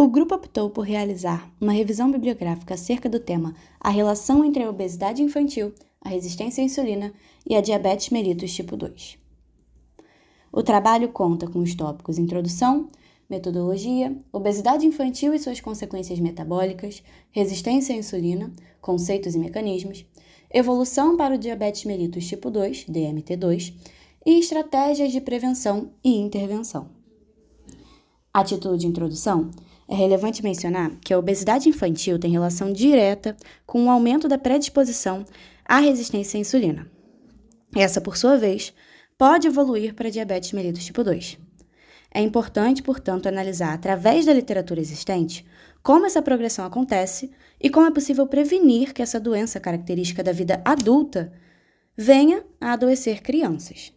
O grupo optou por realizar uma revisão bibliográfica acerca do tema A relação entre a obesidade infantil, a resistência à insulina e a diabetes mellitus tipo 2. O trabalho conta com os tópicos Introdução, Metodologia, Obesidade infantil e suas consequências metabólicas, Resistência à insulina, Conceitos e mecanismos, Evolução para o diabetes mellitus tipo 2, DMT2, e Estratégias de prevenção e intervenção. A título de introdução, é relevante mencionar que a obesidade infantil tem relação direta com o aumento da predisposição à resistência à insulina. Essa, por sua vez, pode evoluir para diabetes mellitus tipo 2. É importante, portanto, analisar, através da literatura existente, como essa progressão acontece e como é possível prevenir que essa doença característica da vida adulta venha a adoecer crianças.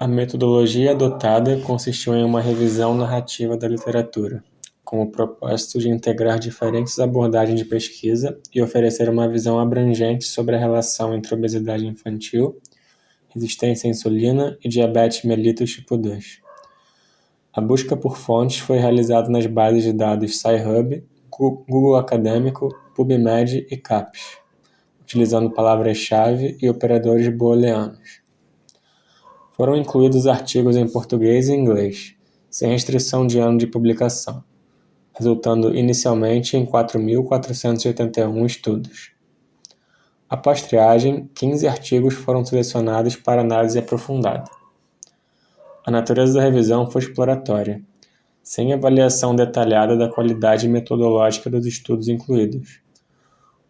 A metodologia adotada consistiu em uma revisão narrativa da literatura, com o propósito de integrar diferentes abordagens de pesquisa e oferecer uma visão abrangente sobre a relação entre obesidade infantil, resistência à insulina e diabetes mellitus tipo 2. A busca por fontes foi realizada nas bases de dados Sci-Hub, Google Acadêmico, PubMed e CAPES, utilizando palavras-chave e operadores booleanos. Foram incluídos artigos em português e inglês, sem restrição de ano de publicação, resultando inicialmente em 4.481 estudos. Após triagem, 15 artigos foram selecionados para análise aprofundada. A natureza da revisão foi exploratória, sem avaliação detalhada da qualidade metodológica dos estudos incluídos,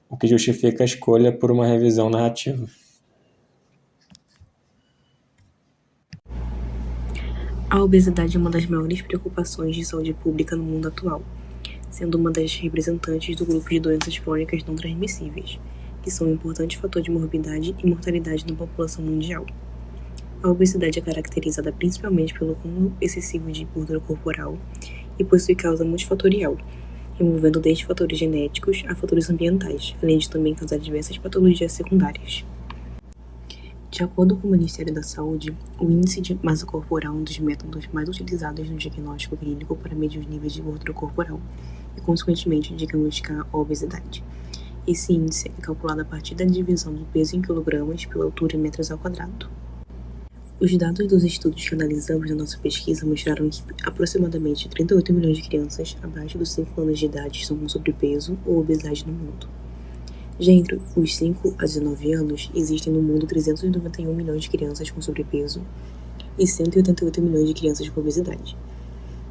o que justifica a escolha por uma revisão narrativa. A obesidade é uma das maiores preocupações de saúde pública no mundo atual, sendo uma das representantes do grupo de doenças crônicas não transmissíveis, que são um importante fator de morbidade e mortalidade na população mundial. A obesidade é caracterizada principalmente pelo acúmulo excessivo de gordura corporal e possui causa multifatorial, envolvendo desde fatores genéticos a fatores ambientais, além de também causar diversas patologias secundárias. De acordo com o Ministério da Saúde, o índice de massa corporal é um dos métodos mais utilizados no diagnóstico clínico para medir os níveis de gordura corporal e, consequentemente, diagnosticar a obesidade. Esse índice é calculado a partir da divisão do peso em quilogramas pela altura em metros ao quadrado. Os dados dos estudos que analisamos na nossa pesquisa mostraram que aproximadamente 38 milhões de crianças abaixo dos 5 anos de idade estão com sobrepeso ou obesidade no mundo. Já entre os 5 a 19 anos, existem no mundo 391 milhões de crianças com sobrepeso e 188 milhões de crianças com obesidade.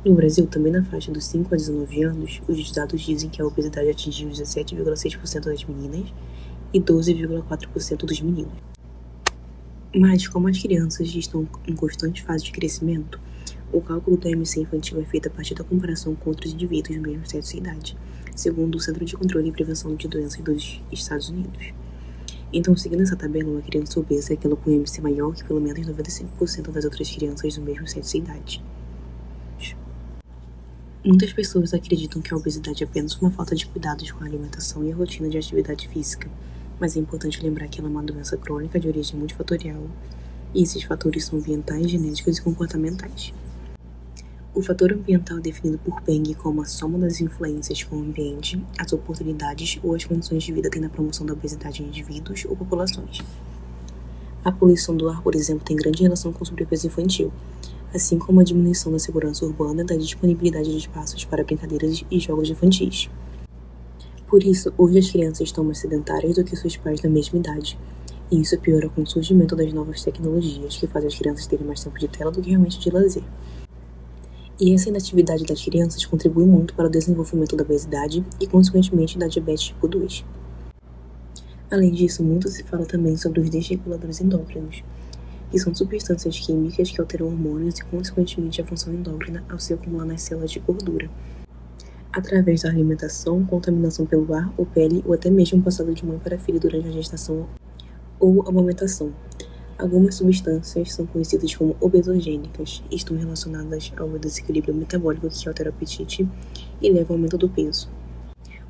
No Brasil, também na faixa dos 5 a 19 anos, os dados dizem que a obesidade atingiu 17,6% das meninas e 12,4% dos meninos. Mas, como as crianças estão em constante fase de crescimento, o cálculo do IMC infantil é feito a partir da comparação com outros indivíduos do mesmo sexo e idade, segundo o Centro de Controle e Prevenção de Doenças dos Estados Unidos. Então, seguindo essa tabela, uma criança obesa é aquela com IMC maior que pelo menos 95% das outras crianças do mesmo sexo e idade. Muitas pessoas acreditam que a obesidade é apenas uma falta de cuidados com a alimentação e a rotina de atividade física, mas é importante lembrar que ela é uma doença crônica de origem multifatorial, e esses fatores são ambientais, genéticos e comportamentais. O fator ambiental é definido por Peng como a soma das influências com o ambiente, as oportunidades ou as condições de vida que tem na promoção da obesidade em indivíduos ou populações. A poluição do ar, por exemplo, tem grande relação com o sobrepeso infantil, assim como a diminuição da segurança urbana e da disponibilidade de espaços para brincadeiras e jogos infantis. Por isso, hoje as crianças estão mais sedentárias do que seus pais da mesma idade, e isso piora com o surgimento das novas tecnologias que fazem as crianças terem mais tempo de tela do que realmente de lazer. E essa inatividade das crianças contribui muito para o desenvolvimento da obesidade e, consequentemente, da diabetes tipo 2. Além disso, muito se fala também sobre os desreguladores endócrinos, que são substâncias químicas que alteram hormônios e, consequentemente, a função endócrina ao se acumular nas células de gordura, através da alimentação, contaminação pelo ar ou pele ou até mesmo passado de mãe para filho durante a gestação ou amamentação. Algumas substâncias são conhecidas como obesogênicas e estão relacionadas ao desequilíbrio metabólico que altera o apetite e leva ao aumento do peso.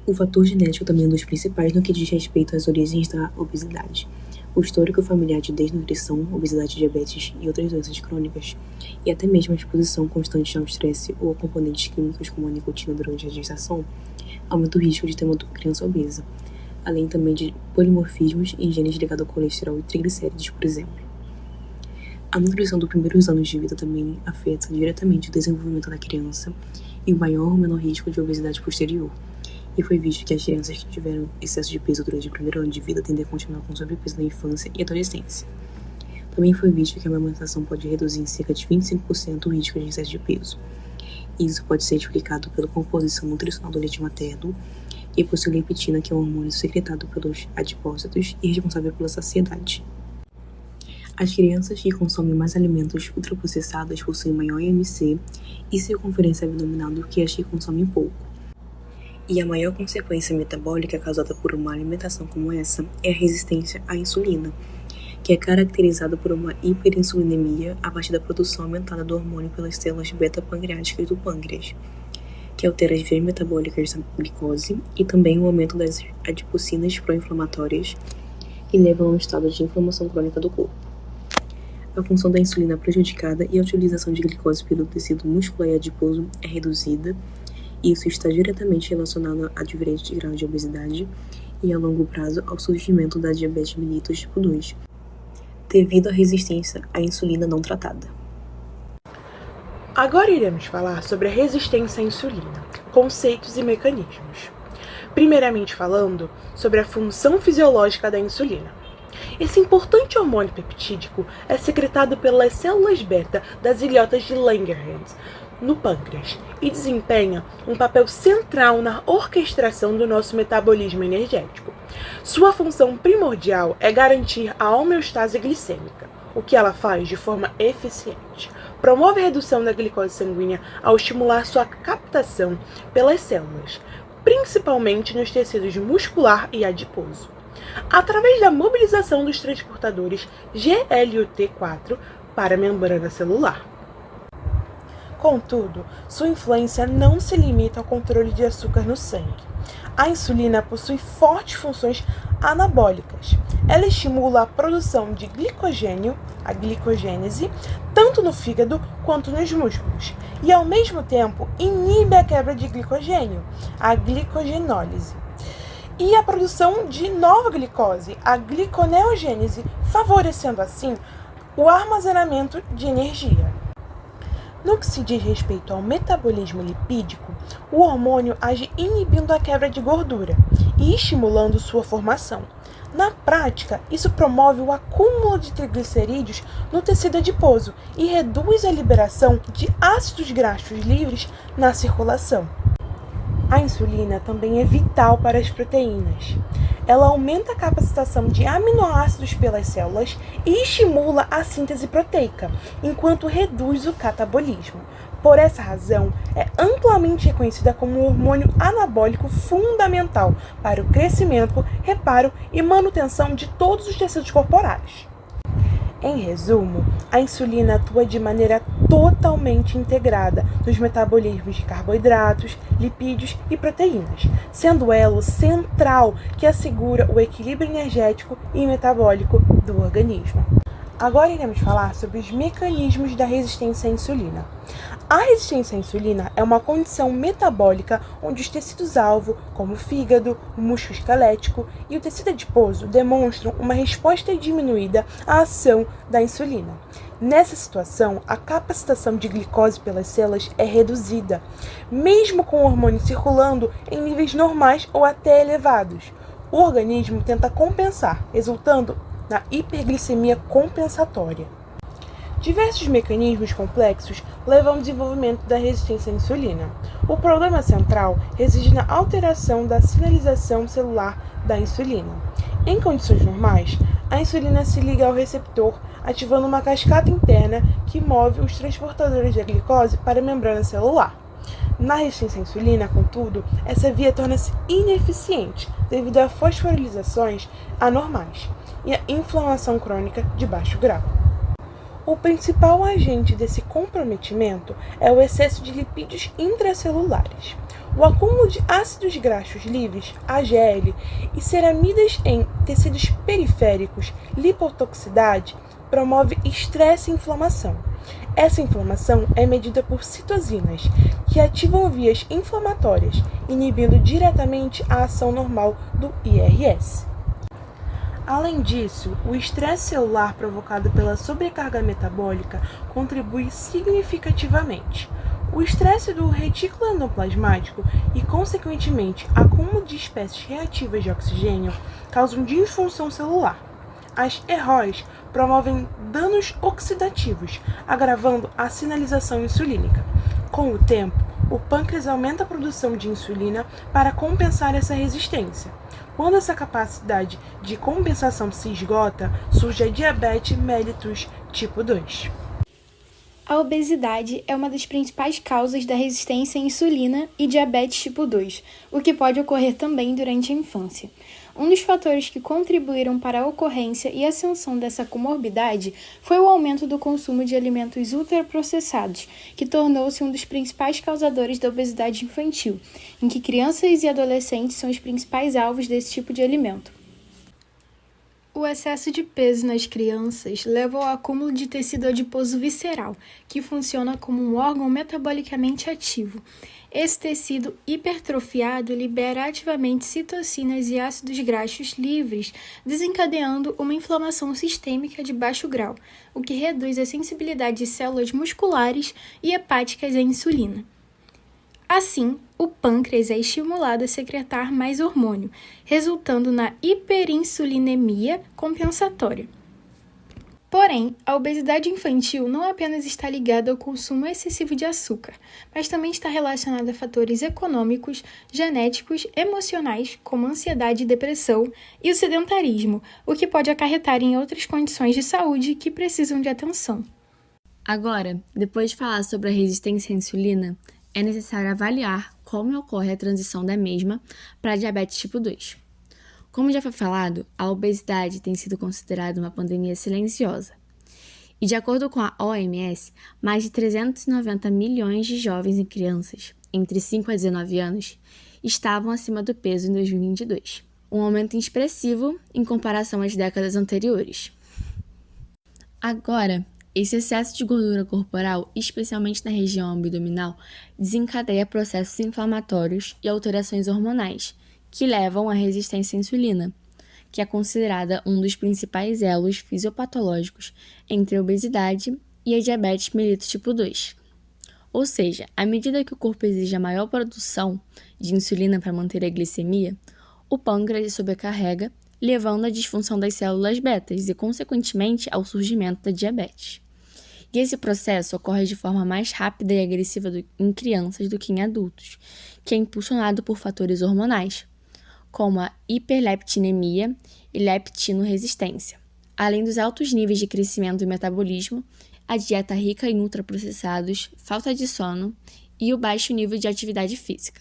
O fator genético também é um dos principais no que diz respeito às origens da obesidade, O histórico familiar de desnutrição, obesidade, diabetes e outras doenças crônicas, e até mesmo a exposição constante ao estresse ou a componentes químicos como a nicotina durante a gestação, aumenta o risco de ter uma criança obesa, além também de polimorfismos em genes ligados ao colesterol e triglicérides, por exemplo. A nutrição dos primeiros anos de vida também afeta diretamente o desenvolvimento da criança e o maior ou menor risco de obesidade posterior. E foi visto que as crianças que tiveram excesso de peso durante o primeiro ano de vida tendem a continuar com sobrepeso na infância e adolescência. Também foi visto que a amamentação pode reduzir em cerca de 25% o risco de excesso de peso. E isso pode ser explicado pela composição nutricional do leite materno e possui leptina, que é um hormônio secretado pelos adipócitos e responsável pela saciedade. As crianças que consomem mais alimentos ultraprocessados possuem maior IMC e circunferência abdominal do que as que consomem pouco. E a maior consequência metabólica causada por uma alimentação como essa é a resistência à insulina, que é caracterizada por uma hiperinsulinemia a partir da produção aumentada do hormônio pelas células beta-pancreáticas do pâncreas, que altera as vias metabólicas da glicose e também o aumento das adipocinas pró-inflamatórias, que levam a um estado de inflamação crônica do corpo. A função da insulina é prejudicada e a utilização de glicose pelo tecido muscular e adiposo é reduzida, e isso está diretamente relacionado a diferentes graus de obesidade e, a longo prazo, ao surgimento da diabetes mellitus tipo 2, devido à resistência à insulina não tratada. Agora iremos falar sobre a resistência à insulina, conceitos e mecanismos. Primeiramente falando sobre a função fisiológica da insulina. Esse importante hormônio peptídico é secretado pelas células beta das ilhotas de Langerhans, no pâncreas, e desempenha um papel central na orquestração do nosso metabolismo energético. Sua função primordial é garantir a homeostase glicêmica, o que ela faz de forma eficiente. Promove a redução da glicose sanguínea ao estimular sua captação pelas células, principalmente nos tecidos muscular e adiposo, através da mobilização dos transportadores GLUT4 para a membrana celular. Contudo, sua influência não se limita ao controle de açúcar no sangue. A insulina possui fortes funções anabólicas. Ela estimula a produção de glicogênio, a glicogênese, tanto no fígado quanto nos músculos, e ao mesmo tempo inibe a quebra de glicogênio, a glicogenólise, e a produção de nova glicose, a gliconeogênese, favorecendo assim o armazenamento de energia. No que se diz respeito ao metabolismo lipídico, o hormônio age inibindo a quebra de gordura e estimulando sua formação. Na prática, isso promove o acúmulo de triglicerídeos no tecido adiposo e reduz a liberação de ácidos graxos livres na circulação. A insulina também é vital para as proteínas. Ela aumenta a capacitação de aminoácidos pelas células e estimula a síntese proteica, enquanto reduz o catabolismo. Por essa razão, é amplamente reconhecida como um hormônio anabólico fundamental para o crescimento, reparo e manutenção de todos os tecidos corporais. Em resumo, a insulina atua de maneira totalmente integrada nos metabolismos de carboidratos, lipídios e proteínas, sendo ela o central que assegura o equilíbrio energético e metabólico do organismo. Agora iremos falar sobre os mecanismos da resistência à insulina. A resistência à insulina é uma condição metabólica onde os tecidos-alvo, como o fígado, o músculo esquelético e o tecido adiposo, demonstram uma resposta diminuída à ação da insulina. Nessa situação, a capacitação de glicose pelas células é reduzida, mesmo com o hormônio circulando em níveis normais ou até elevados. O organismo tenta compensar, resultando na hiperglicemia compensatória. Diversos mecanismos complexos levam ao desenvolvimento da resistência à insulina. O problema central reside na alteração da sinalização celular da insulina. Em condições normais, a insulina se liga ao receptor, ativando uma cascata interna que move os transportadores da glicose para a membrana celular. Na resistência à insulina, contudo, essa via torna-se ineficiente devido a fosforilizações anormais e a inflamação crônica de baixo grau. O principal agente desse comprometimento é o excesso de lipídios intracelulares. O acúmulo de ácidos graxos livres, AGL, e ceramidas em tecidos periféricos, lipotoxicidade, promove estresse e inflamação. Essa inflamação é medida por citocinas, que ativam vias inflamatórias, inibindo diretamente a ação normal do IRS. Além disso, o estresse celular provocado pela sobrecarga metabólica contribui significativamente. O estresse do retículo endoplasmático e, consequentemente, acúmulo de espécies reativas de oxigênio causam disfunção celular. As EROs promovem danos oxidativos, agravando a sinalização insulínica. Com o tempo, o pâncreas aumenta a produção de insulina para compensar essa resistência. Quando essa capacidade de compensação se esgota, surge a diabetes mellitus tipo 2. A obesidade é uma das principais causas da resistência à insulina e diabetes tipo 2, o que pode ocorrer também durante a infância. Um dos fatores que contribuíram para a ocorrência e ascensão dessa comorbidade foi o aumento do consumo de alimentos ultraprocessados, que tornou-se um dos principais causadores da obesidade infantil, em que crianças e adolescentes são os principais alvos desse tipo de alimento. O excesso de peso nas crianças leva ao acúmulo de tecido adiposo visceral, que funciona como um órgão metabolicamente ativo. Esse tecido hipertrofiado libera ativamente citocinas e ácidos graxos livres, desencadeando uma inflamação sistêmica de baixo grau, o que reduz a sensibilidade de células musculares e hepáticas à insulina. Assim, o pâncreas é estimulado a secretar mais hormônio, resultando na hiperinsulinemia compensatória. Porém, a obesidade infantil não apenas está ligada ao consumo excessivo de açúcar, mas também está relacionada a fatores econômicos, genéticos, emocionais, como ansiedade e depressão, e o sedentarismo, o que pode acarretar em outras condições de saúde que precisam de atenção. Agora, depois de falar sobre a resistência à insulina, é necessário avaliar como ocorre a transição da mesma para a diabetes tipo 2. Como já foi falado, a obesidade tem sido considerada uma pandemia silenciosa. E de acordo com a OMS, mais de 390 milhões de jovens e crianças, entre 5 a 19 anos, estavam acima do peso em 2022, um aumento expressivo em comparação às décadas anteriores. Agora, esse excesso de gordura corporal, especialmente na região abdominal, desencadeia processos inflamatórios e alterações hormonais, que levam à resistência à insulina, que é considerada um dos principais elos fisiopatológicos entre a obesidade e a diabetes mellitus tipo 2. Ou seja, à medida que o corpo exige a maior produção de insulina para manter a glicemia, o pâncreas se sobrecarrega, levando à disfunção das células betas e, consequentemente, ao surgimento da diabetes. E esse processo ocorre de forma mais rápida e agressiva em crianças do que em adultos, que é impulsionado por fatores hormonais, como a hiperleptinemia e leptinorresistência. Além dos altos níveis de crescimento e metabolismo, a dieta rica em ultraprocessados, falta de sono e o baixo nível de atividade física.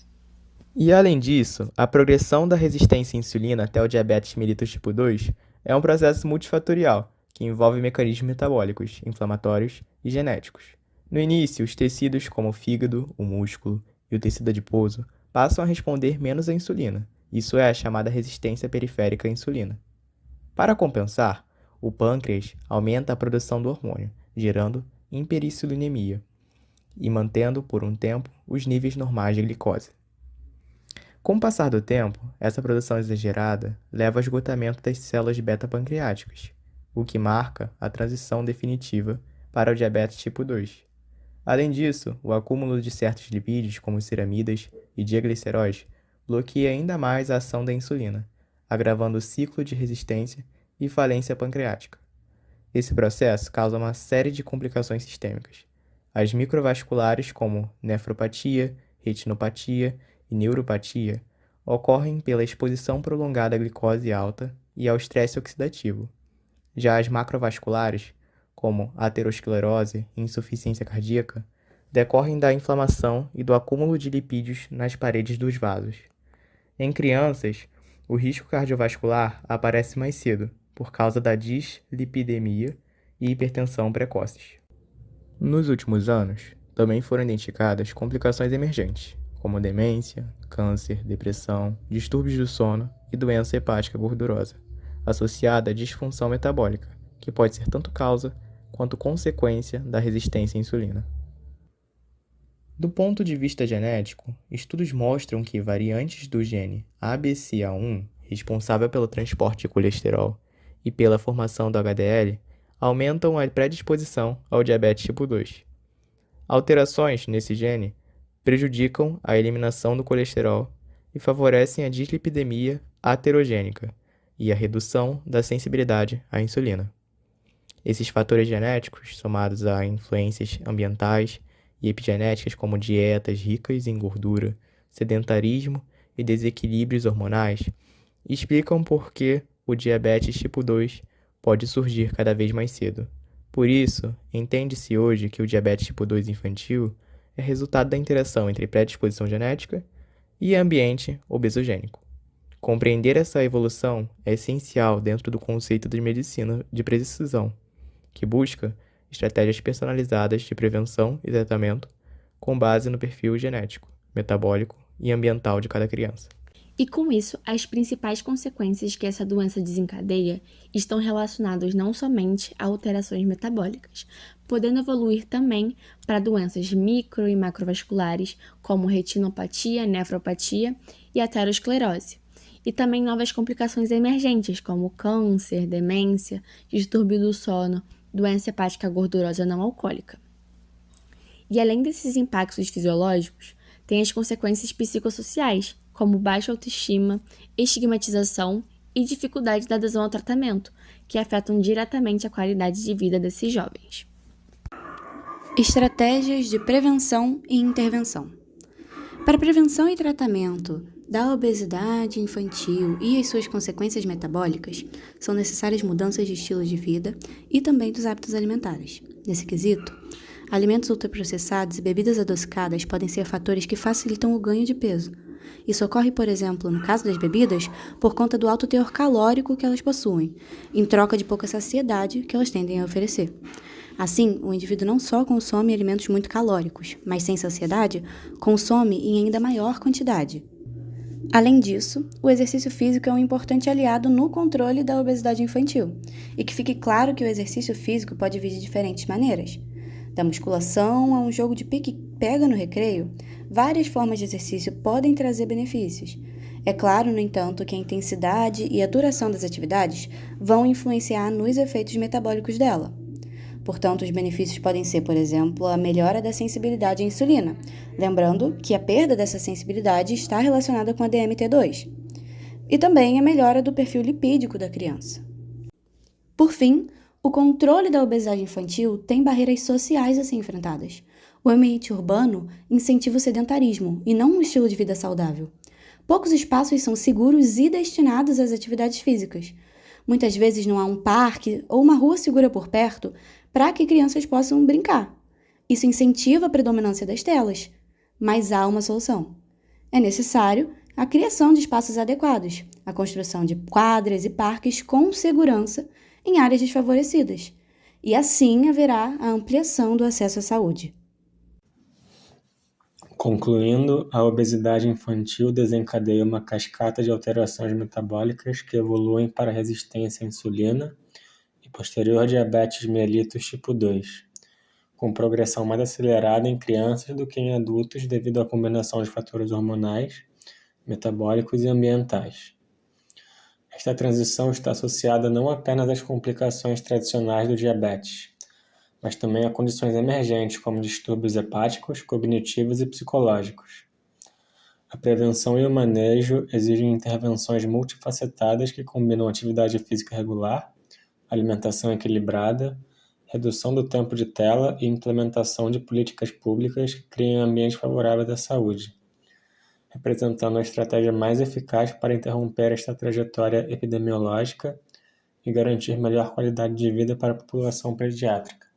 E além disso, a progressão da resistência à insulina até o diabetes mellitus tipo 2 é um processo multifatorial que envolve mecanismos metabólicos, inflamatórios e genéticos. No início, os tecidos como o fígado, o músculo e o tecido adiposo passam a responder menos à insulina. Isso é a chamada resistência periférica à insulina. Para compensar, o pâncreas aumenta a produção do hormônio, gerando hiperinsulinemia e mantendo, por um tempo, os níveis normais de glicose. Com o passar do tempo, essa produção exagerada leva ao esgotamento das células beta-pancreáticas, o que marca a transição definitiva para o diabetes tipo 2. Além disso, o acúmulo de certos lipídios, como ceramidas e digliceróis, bloqueia ainda mais a ação da insulina, agravando o ciclo de resistência e falência pancreática. Esse processo causa uma série de complicações sistêmicas. As microvasculares, como nefropatia, retinopatia e neuropatia, ocorrem pela exposição prolongada à glicose alta e ao estresse oxidativo. Já as macrovasculares, como aterosclerose e insuficiência cardíaca, decorrem da inflamação e do acúmulo de lipídios nas paredes dos vasos. Em crianças, o risco cardiovascular aparece mais cedo, por causa da dislipidemia e hipertensão precoces. Nos últimos anos, também foram identificadas complicações emergentes, como demência, câncer, depressão, distúrbios do sono e doença hepática gordurosa, associada à disfunção metabólica, que pode ser tanto causa quanto consequência da resistência à insulina. Do ponto de vista genético, estudos mostram que variantes do gene ABCA1, responsável pelo transporte de colesterol e pela formação do HDL, aumentam a predisposição ao diabetes tipo 2. Alterações nesse gene prejudicam a eliminação do colesterol e favorecem a dislipidemia aterogênica e a redução da sensibilidade à insulina. Esses fatores genéticos, somados a influências ambientais e epigenéticas como dietas ricas em gordura, sedentarismo e desequilíbrios hormonais, explicam por que o diabetes tipo 2 pode surgir cada vez mais cedo. Por isso, entende-se hoje que o diabetes tipo 2 infantil é resultado da interação entre predisposição genética e ambiente obesogênico. Compreender essa evolução é essencial dentro do conceito de medicina de precisão, que busca estratégias personalizadas de prevenção e tratamento com base no perfil genético, metabólico e ambiental de cada criança. E com isso, as principais consequências que essa doença desencadeia estão relacionadas não somente a alterações metabólicas, podendo evoluir também para doenças micro e macrovasculares, como retinopatia, nefropatia e aterosclerose, e também novas complicações emergentes, como câncer, demência, distúrbio do sono, doença hepática gordurosa não alcoólica. E além desses impactos fisiológicos, tem as consequências psicossociais, como baixa autoestima, estigmatização e dificuldade da adesão ao tratamento, que afetam diretamente a qualidade de vida desses jovens. Estratégias de prevenção e intervenção. Para prevenção e tratamento da obesidade infantil e as suas consequências metabólicas, são necessárias mudanças de estilo de vida e também dos hábitos alimentares. Nesse quesito, alimentos ultraprocessados e bebidas adocicadas podem ser fatores que facilitam o ganho de peso. Isso ocorre, por exemplo, no caso das bebidas, por conta do alto teor calórico que elas possuem, em troca de pouca saciedade que elas tendem a oferecer. Assim, o indivíduo não só consome alimentos muito calóricos, mas sem saciedade, consome em ainda maior quantidade. Além disso, o exercício físico é um importante aliado no controle da obesidade infantil, e que fique claro que o exercício físico pode vir de diferentes maneiras. Da musculação a um jogo de pique-pega no recreio, várias formas de exercício podem trazer benefícios. É claro, no entanto, que a intensidade e a duração das atividades vão influenciar nos efeitos metabólicos dela. Portanto, os benefícios podem ser, por exemplo, a melhora da sensibilidade à insulina, lembrando que a perda dessa sensibilidade está relacionada com a DMT2, e também a melhora do perfil lipídico da criança. Por fim, o controle da obesidade infantil tem barreiras sociais a serem enfrentadas. O ambiente urbano incentiva o sedentarismo e não um estilo de vida saudável. Poucos espaços são seguros e destinados às atividades físicas. Muitas vezes não há um parque ou uma rua segura por perto para que crianças possam brincar. Isso incentiva a predominância das telas, mas há uma solução. É necessário a criação de espaços adequados, a construção de quadras e parques com segurança em áreas desfavorecidas, e assim haverá a ampliação do acesso à saúde. Concluindo, a obesidade infantil desencadeia uma cascata de alterações metabólicas que evoluem para resistência à insulina e posterior diabetes mellitus tipo 2, com progressão mais acelerada em crianças do que em adultos devido à combinação de fatores hormonais, metabólicos e ambientais. Esta transição está associada não apenas às complicações tradicionais do diabetes, mas também a condições emergentes como distúrbios hepáticos, cognitivos e psicológicos. A prevenção e o manejo exigem intervenções multifacetadas que combinam atividade física regular, alimentação equilibrada, redução do tempo de tela e implementação de políticas públicas que criem ambientes favoráveis à saúde, representando a estratégia mais eficaz para interromper esta trajetória epidemiológica e garantir melhor qualidade de vida para a população pediátrica.